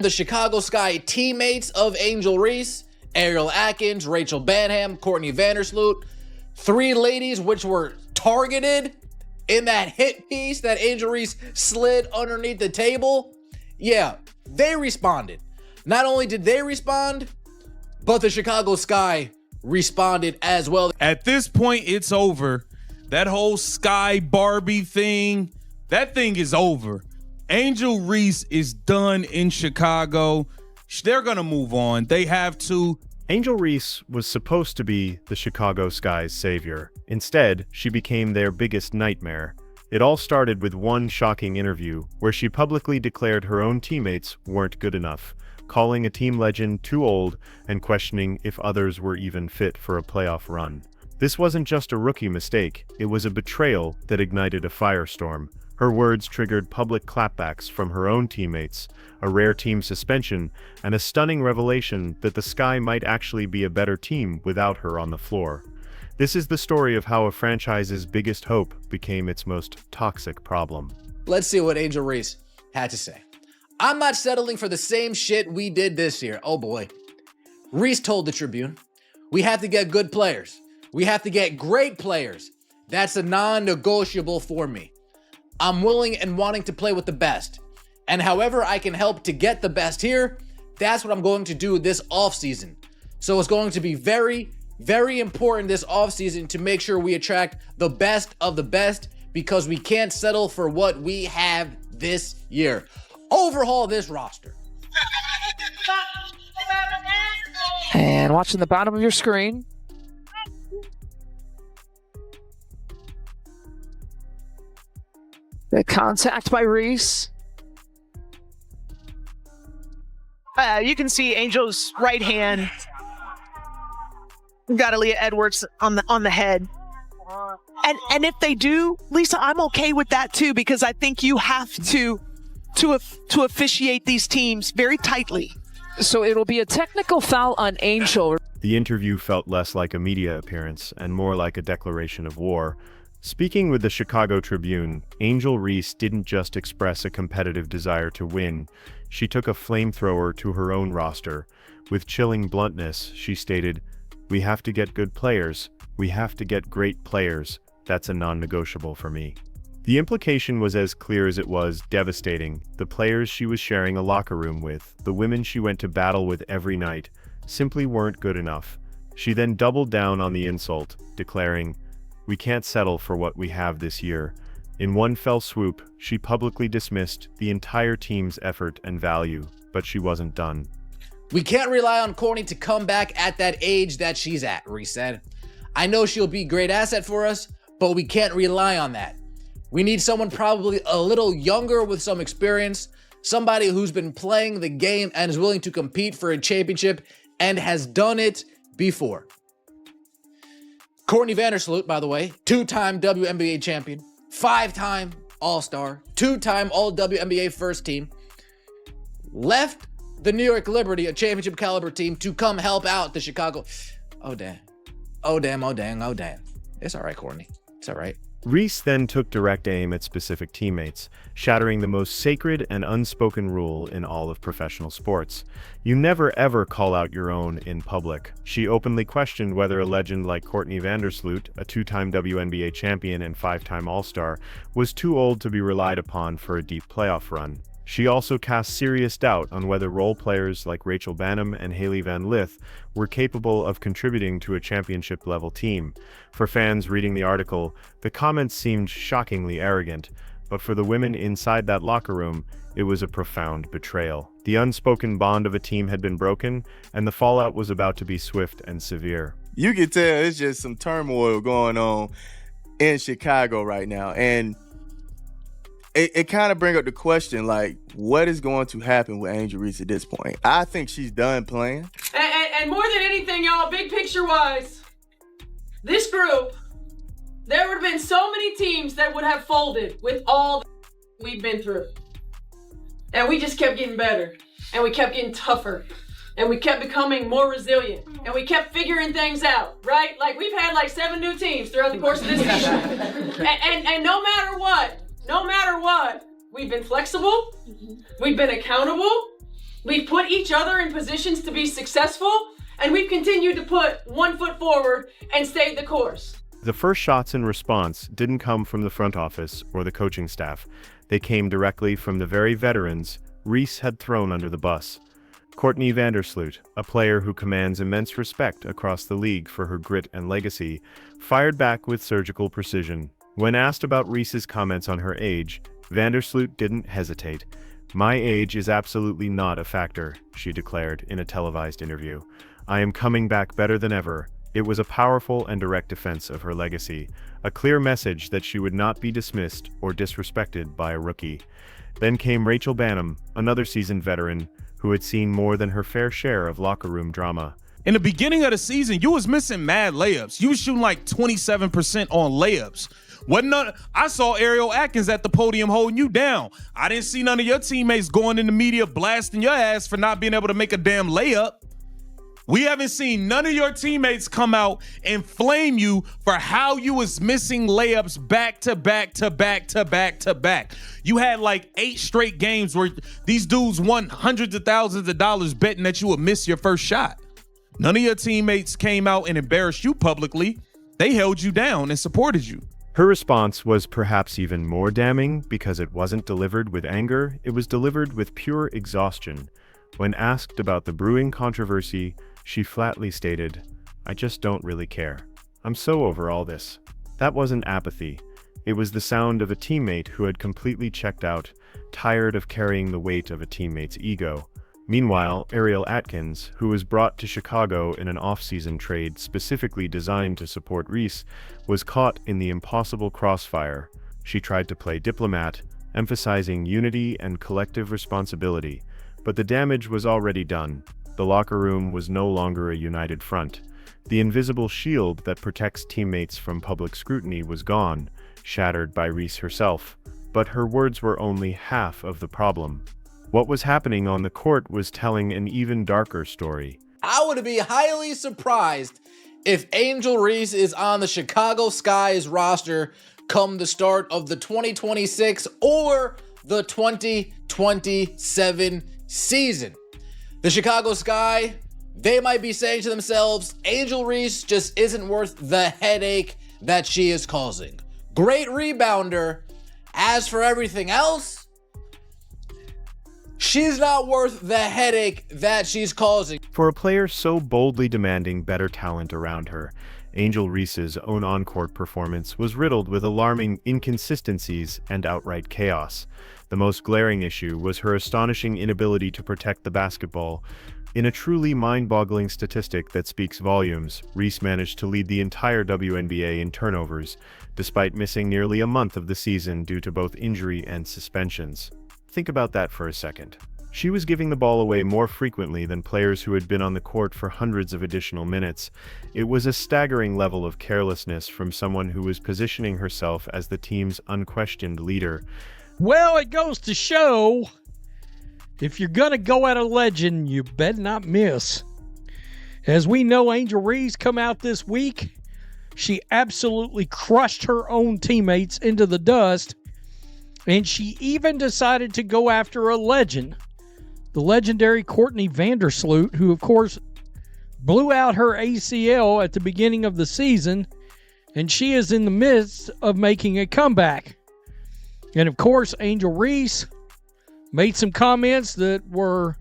The Chicago Sky teammates of Angel Reese, Ariel Atkins, Rachel Banham, Courtney Vandersloot, 3 ladies which were targeted in that hit piece that Angel Reese slid underneath the table. Yeah, they responded. Not only did they respond, but the Chicago Sky responded as well. At this point, it's over. That whole Sky Barbie thing, that thing is over. Angel Reese is done in Chicago. They're going to move on. They have to. Angel Reese was supposed to be the Chicago Sky's savior. Instead, she became their biggest nightmare. It all started with one shocking interview where she publicly declared her own teammates weren't good enough, calling a team legend too old and questioning if others were even fit for a playoff run. This wasn't just a rookie mistake, it was a betrayal that ignited a firestorm. Her words triggered public clapbacks from her own teammates, a rare team suspension, and a stunning revelation that the Sky might actually be a better team without her on the floor. This is the story of how a franchise's biggest hope became its most toxic problem. Let's see what Angel Reese had to say. I'm not settling for the same shit we did this year. Oh boy. Reese told the Tribune, we have to get good players. We have to get great players. That's a non-negotiable for me. I'm willing and wanting to play with the best. And however I can help to get the best here, that's what I'm going to do this offseason. So it's going to be very, very important this offseason to make sure we attract the best of the best because we can't settle for what we have this year. Overhaul this roster. And watching the bottom of your screen. The contact by Reese. You can see Angel's right hand. Got Aaliyah Edwards on the head. And if they do, Lisa, I'm okay with that too, because I think you have to officiate these teams very tightly. So it'll be a technical foul on Angel. The interview felt less like a media appearance and more like a declaration of war. Speaking with the Chicago Tribune, Angel Reese didn't just express a competitive desire to win. She took a flamethrower to her own roster. With chilling bluntness, she stated, "We have to get good players. We have to get great players. That's a non-negotiable for me." The implication was as clear as it was devastating. The players she was sharing a locker room with, the women she went to battle with every night, simply weren't good enough. She then doubled down on the insult, declaring, "We can't settle for what we have this year." In one fell swoop, she publicly dismissed the entire team's effort and value, but she wasn't done. We can't rely on Courtney to come back at that age that she's at, Reese said. I know she'll be a great asset for us, but we can't rely on that. We need someone probably a little younger with some experience, somebody who's been playing the game and is willing to compete for a championship and has done it before. Courtney Vandersloot, by the way, 2-time WNBA champion, 5-time All-Star, 2-time All-WNBA first team, left the New York Liberty, a championship caliber team, to come help out the Chicago. Oh, damn. Oh, damn, oh, dang, oh, damn. It's all right, Courtney. It's all right. Reese then took direct aim at specific teammates, shattering the most sacred and unspoken rule in all of professional sports. You never ever call out your own in public. She openly questioned whether a legend like Courtney Vandersloot, a 2-time WNBA champion and 5-time All-Star, was too old to be relied upon for a deep playoff run. She also cast serious doubt on whether role players like Rachel Banham and Hailey Van Lith were capable of contributing to a championship-level team. For fans reading the article, the comments seemed shockingly arrogant, but for the women inside that locker room, it was a profound betrayal. The unspoken bond of a team had been broken, and the fallout was about to be swift and severe. You can tell it's just some turmoil going on in Chicago right now, and it kind of brings up the question, like, what is going to happen with Angel Reese at this point? I think she's done playing. And more than anything, y'all, big picture-wise, this group, there would have been so many teams that would have folded with all the we've been through. And we just kept getting better. And we kept getting tougher. And we kept becoming more resilient. And we kept figuring things out, right? Like, we've had like 7 new teams throughout the course of this season. and no matter what, we've been flexible, we've been accountable, We've put each other in positions to be successful, and we've continued to put one foot forward and stay the course. The first shots in response didn't come from the front office or the coaching staff. They came directly from the very veterans Reese had thrown under the bus. Courtney Vandersloot, a player who commands immense respect across the league for her grit and legacy, fired back with surgical precision. When asked about Reese's comments on her age, Vandersloot didn't hesitate. "My age is absolutely not a factor," she declared in a televised interview. "I am coming back better than ever." It was a powerful and direct defense of her legacy, a clear message that she would not be dismissed or disrespected by a rookie. Then came Rachel Banham, another seasoned veteran, who had seen more than her fair share of locker room drama. In the beginning of the season, you was missing mad layups. You was shooting like 27% on layups. I saw Ariel Atkins at the podium holding you down. I didn't see none of your teammates going in the media blasting your ass for not being able to make a damn layup. We haven't seen none of your teammates come out and flame you for how you was missing layups back to back to back to back to back. You had like 8 straight games where these dudes won hundreds of thousands of dollars betting that you would miss your first shot. None of your teammates came out and embarrassed you publicly. They held you down and supported you. Her response was perhaps even more damning because it wasn't delivered with anger, it was delivered with pure exhaustion. When asked about the brewing controversy, she flatly stated, "I just don't really care. I'm so over all this." That wasn't apathy. It was the sound of a teammate who had completely checked out, tired of carrying the weight of a teammate's ego. Meanwhile, Ariel Atkins, who was brought to Chicago in an off-season trade specifically designed to support Reese, was caught in the impossible crossfire. She tried to play diplomat, emphasizing unity and collective responsibility, but the damage was already done. The locker room was no longer a united front. The invisible shield that protects teammates from public scrutiny was gone, shattered by Reese herself. But her words were only half of the problem. What was happening on the court was telling an even darker story. I would be highly surprised if Angel Reese is on the Chicago Sky's roster come the start of the 2026 or the 2027 season. The Chicago Sky, they might be saying to themselves, Angel Reese just isn't worth the headache that she is causing. Great rebounder. As for everything else, she's not worth the headache that she's causing. For a player so boldly demanding better talent around her, Angel Reese's own on-court performance was riddled with alarming inconsistencies and outright chaos. The most glaring issue was her astonishing inability to protect the basketball. In a truly mind-boggling statistic that speaks volumes, Reese managed to lead the entire WNBA in turnovers, despite missing nearly a month of the season due to both injury and suspensions. Think about that for a second. She was giving the ball away more frequently than players who had been on the court for hundreds of additional minutes. It was a staggering level of carelessness from someone who was positioning herself as the team's unquestioned leader. Well, it goes to show, if you're going to go at a legend, you better not miss. As we know, Angel Reese come out this week. She absolutely crushed her own teammates into the dust, and she even decided to go after a legend, the legendary Courtney Vandersloot, who, of course, blew out her ACL at the beginning of the season, and she is in the midst of making a comeback. And, of course, Angel Reese made some comments that were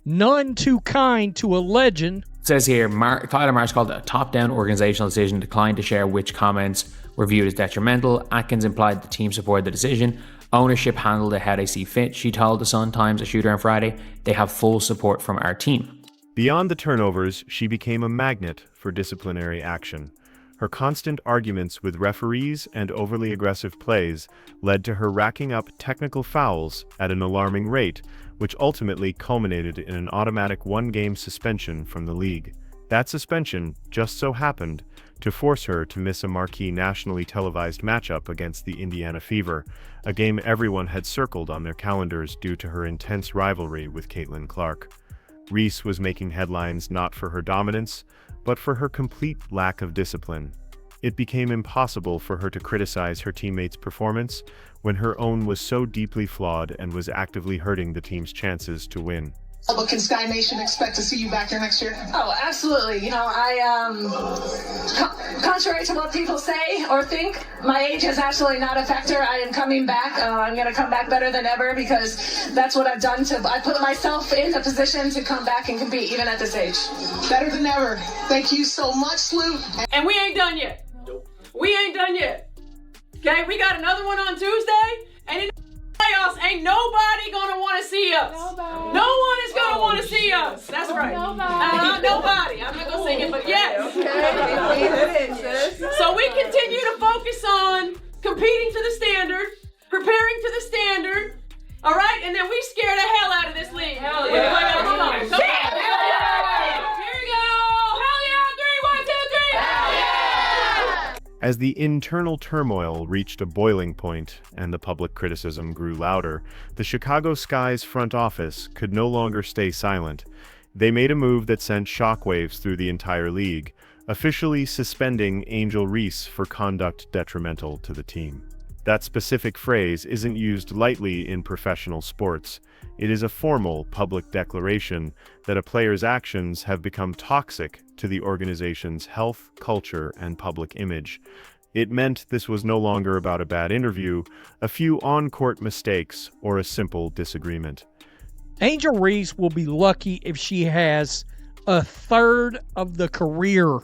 none too kind to a legend. It says here, Tyler Marsh called it a top-down organizational decision, declined to share which comments were viewed as detrimental. Atkins implied the team supported the decision. Ownership handled it how they see fit. She told the Sun-Times, a shooter on Friday, they have full support from our team. Beyond the turnovers, she became a magnet for disciplinary action. Her constant arguments with referees and overly aggressive plays led to her racking up technical fouls at an alarming rate, which ultimately culminated in an automatic one-game suspension from the league. That suspension just so happened to force her to miss a marquee nationally televised matchup against the Indiana Fever, a game everyone had circled on their calendars due to her intense rivalry with Caitlin Clark. Reese was making headlines not for her dominance, but for her complete lack of discipline. It became impossible for her to criticize her teammates' performance when her own was so deeply flawed and was actively hurting the team's chances to win. But can Sky Nation expect to see you back here next year? Oh, absolutely. You know, contrary to what people say or think, my age is absolutely not a factor. I am coming back. I'm going to come back better than ever because that's what I've done. I put myself in a position to come back and compete even at this age. Better than ever. Thank you so much, Sloot. And we ain't done yet. We ain't done yet. Okay, we got another one on Tuesday, and in playoffs, ain't nobody gonna want to see us. Nobody. No one is gonna want to see us. That's right. Nobody. I'm not gonna sing it, but yes. Okay. So we continue to focus on competing to the standard, preparing to the standard. All right, and then we scare the hell out of this league. Hell yeah. Come on. Here we go. Hell yeah. 3, 1, 2, 3. Hell yeah. As the internal turmoil reached a boiling point and the public criticism grew louder, the Chicago Sky's front office could no longer stay silent. They made a move that sent shockwaves through the entire league, officially suspending Angel Reese for conduct detrimental to the team. That specific phrase isn't used lightly in professional sports. It is a formal public declaration that a player's actions have become toxic to the organization's health, culture, and public image. It meant this was no longer about a bad interview, a few on-court mistakes, or a simple disagreement. Angel Reese will be lucky if she has a third of the career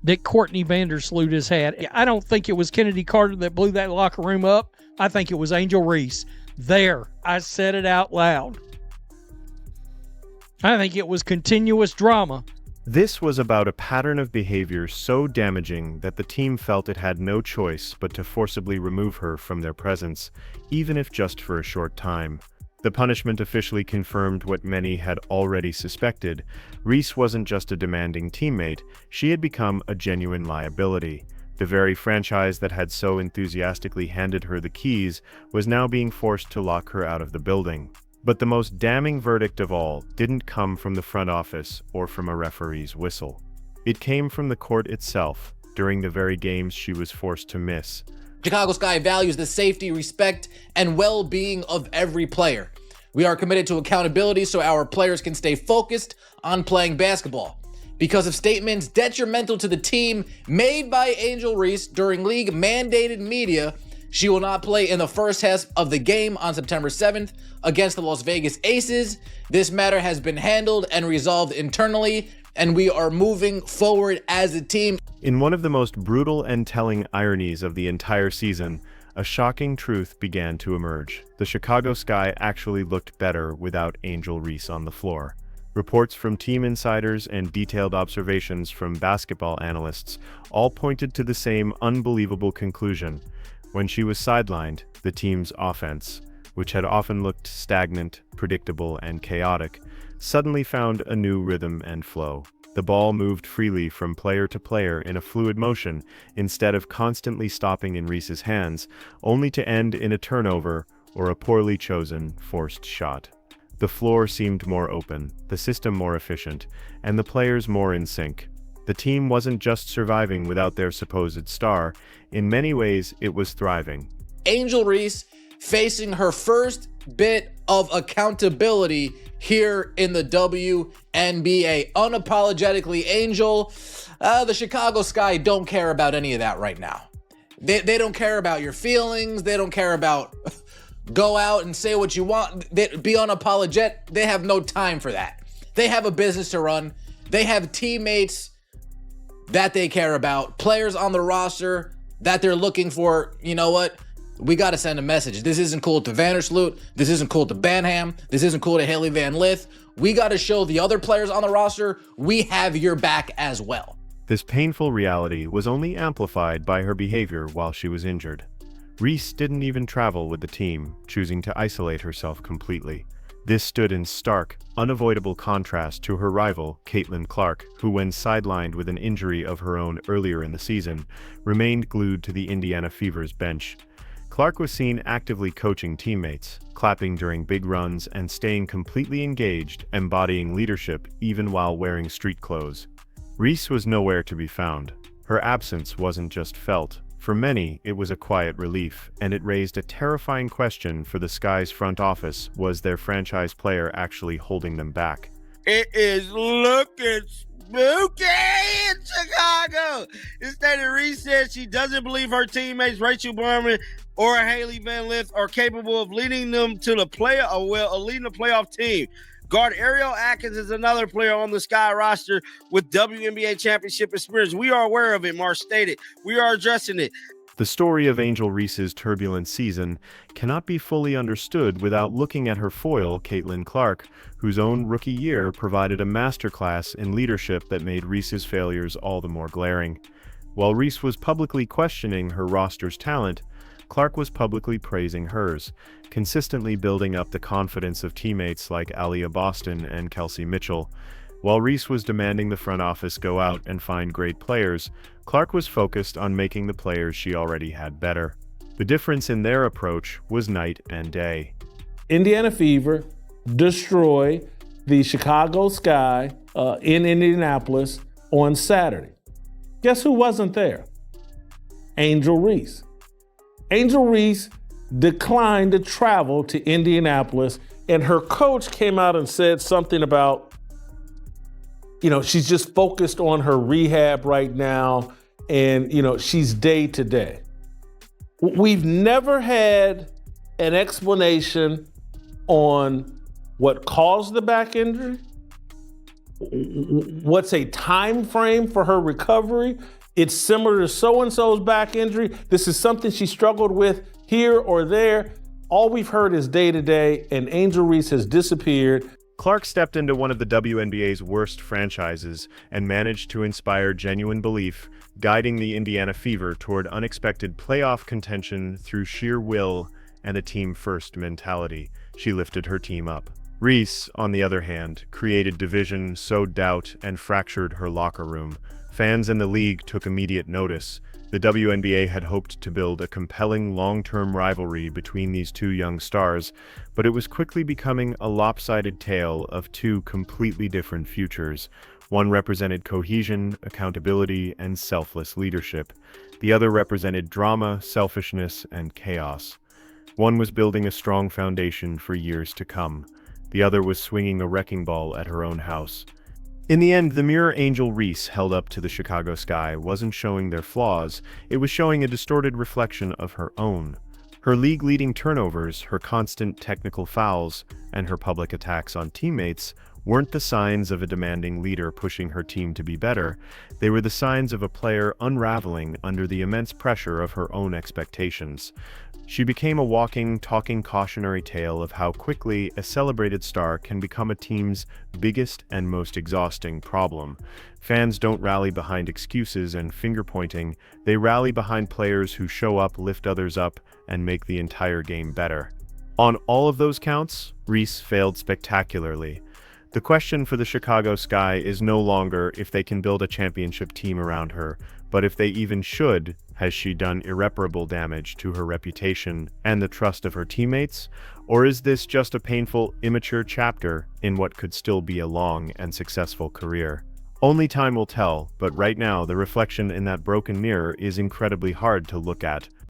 that Courtney Vandersloot has had. I don't think it was Kennedy Carter that blew that locker room up. I think it was Angel Reese. There, I said it out loud. I think it was continuous drama. This was about a pattern of behavior so damaging that the team felt it had no choice but to forcibly remove her from their presence, even if just for a short time. The punishment officially confirmed what many had already suspected. Reese wasn't just a demanding teammate, she had become a genuine liability. The very franchise that had so enthusiastically handed her the keys was now being forced to lock her out of the building. But the most damning verdict of all didn't come from the front office or from a referee's whistle. It came from the court itself, during the very games she was forced to miss. Chicago Sky values the safety, respect, and well-being of every player. We are committed to accountability so our players can stay focused on playing basketball. Because of statements detrimental to the team made by Angel Reese during league-mandated media, she will not play in the first half of the game on September 7th against the Las Vegas Aces. This matter has been handled and resolved internally, and we are moving forward as a team. In one of the most brutal and telling ironies of the entire season, a shocking truth began to emerge. The Chicago Sky actually looked better without Angel Reese on the floor. Reports from team insiders and detailed observations from basketball analysts all pointed to the same unbelievable conclusion. When she was sidelined, the team's offense, which had often looked stagnant, predictable, and chaotic, suddenly found a new rhythm and flow. The ball moved freely from player to player in a fluid motion, instead of constantly stopping in Reese's hands, only to end in a turnover or a poorly chosen, forced shot. The floor seemed more open, the system more efficient, and the players more in sync. The team wasn't just surviving without their supposed star. In many ways, it was thriving. Angel Reese facing her first bit of accountability here in the WNBA. Unapologetically, Angel, the Chicago Sky don't care about any of that right now. They don't care about your feelings. They don't care about go out and say what you want. Be unapologetic. They have no time for that. They have a business to run. They have teammates that they care about, players on the roster that they're looking for. You know what? We got to send a message. This isn't cool to Vandersloot. This isn't cool to Banham. This isn't cool to Haley Van Lith. We got to show the other players on the roster we have your back as well. This painful reality was only amplified by her behavior while she was injured. Reese didn't even travel with the team, choosing to isolate herself completely. This stood in stark, unavoidable contrast to her rival, Caitlin Clark, who, when sidelined with an injury of her own earlier in the season, remained glued to the Indiana Fever's bench. Clark was seen actively coaching teammates, clapping during big runs and staying completely engaged, embodying leadership even while wearing street clothes. Reese was nowhere to be found. Her absence wasn't just felt For many, it was a quiet relief, and it raised a terrifying question for the Sky's front office: was their franchise player actually holding them back? It is looking spooky in Chicago. Instead, Reese said she doesn't believe her teammates Rachel Berman or Haley Van Lith are capable of leading them to the leading the playoff team. Guard Ariel Atkins is another player on the Sky roster with WNBA championship experience. We are aware of it, Marsh stated. We are addressing it. The story of Angel Reese's turbulent season cannot be fully understood without looking at her foil, Caitlin Clark, whose own rookie year provided a masterclass in leadership that made Reese's failures all the more glaring. While Reese was publicly questioning her roster's talent, Clark was publicly praising hers, consistently building up the confidence of teammates like Aliyah Boston and Kelsey Mitchell. While Reese was demanding the front office go out and find great players, Clark was focused on making the players she already had better. The difference in their approach was night and day. Indiana Fever destroy the Chicago Sky in Indianapolis on Saturday. Guess who wasn't there? Angel Reese. Angel Reese declined to travel to Indianapolis, and her coach came out and said something about, she's just focused on her rehab right now, and, she's day to day. We've never had an explanation on what caused the back injury, what's a time frame for her recovery. It's similar to so-and-so's back injury. This is something she struggled with here or there. All we've heard is day-to-day, and Angel Reese has disappeared. Clark stepped into one of the WNBA's worst franchises and managed to inspire genuine belief, guiding the Indiana Fever toward unexpected playoff contention through sheer will and a team-first mentality. She lifted her team up. Reese, on the other hand, created division, sowed doubt, and fractured her locker room. Fans in the league took immediate notice. The WNBA had hoped to build a compelling long-term rivalry between these two young stars, but it was quickly becoming a lopsided tale of two completely different futures. One represented cohesion, accountability, and selfless leadership. The other represented drama, selfishness, and chaos. One was building a strong foundation for years to come. The other was swinging a wrecking ball at her own house. In the end, the mirror Angel Reese held up to the Chicago Sky wasn't showing their flaws, it was showing a distorted reflection of her own. Her league-leading turnovers, her constant technical fouls, and her public attacks on teammates weren't the signs of a demanding leader pushing her team to be better. They were the signs of a player unraveling under the immense pressure of her own expectations. She became a walking, talking cautionary tale of how quickly a celebrated star can become a team's biggest and most exhausting problem. Fans don't rally behind excuses and finger-pointing, they rally behind players who show up, lift others up, and make the entire game better. On all of those counts, Reese failed spectacularly. The question for the Chicago Sky is no longer if they can build a championship team around her, but if they even should. Has she done irreparable damage to her reputation and the trust of her teammates? Or is this just a painful, immature chapter in what could still be a long and successful career? Only time will tell, but right now the reflection in that broken mirror is incredibly hard to look at.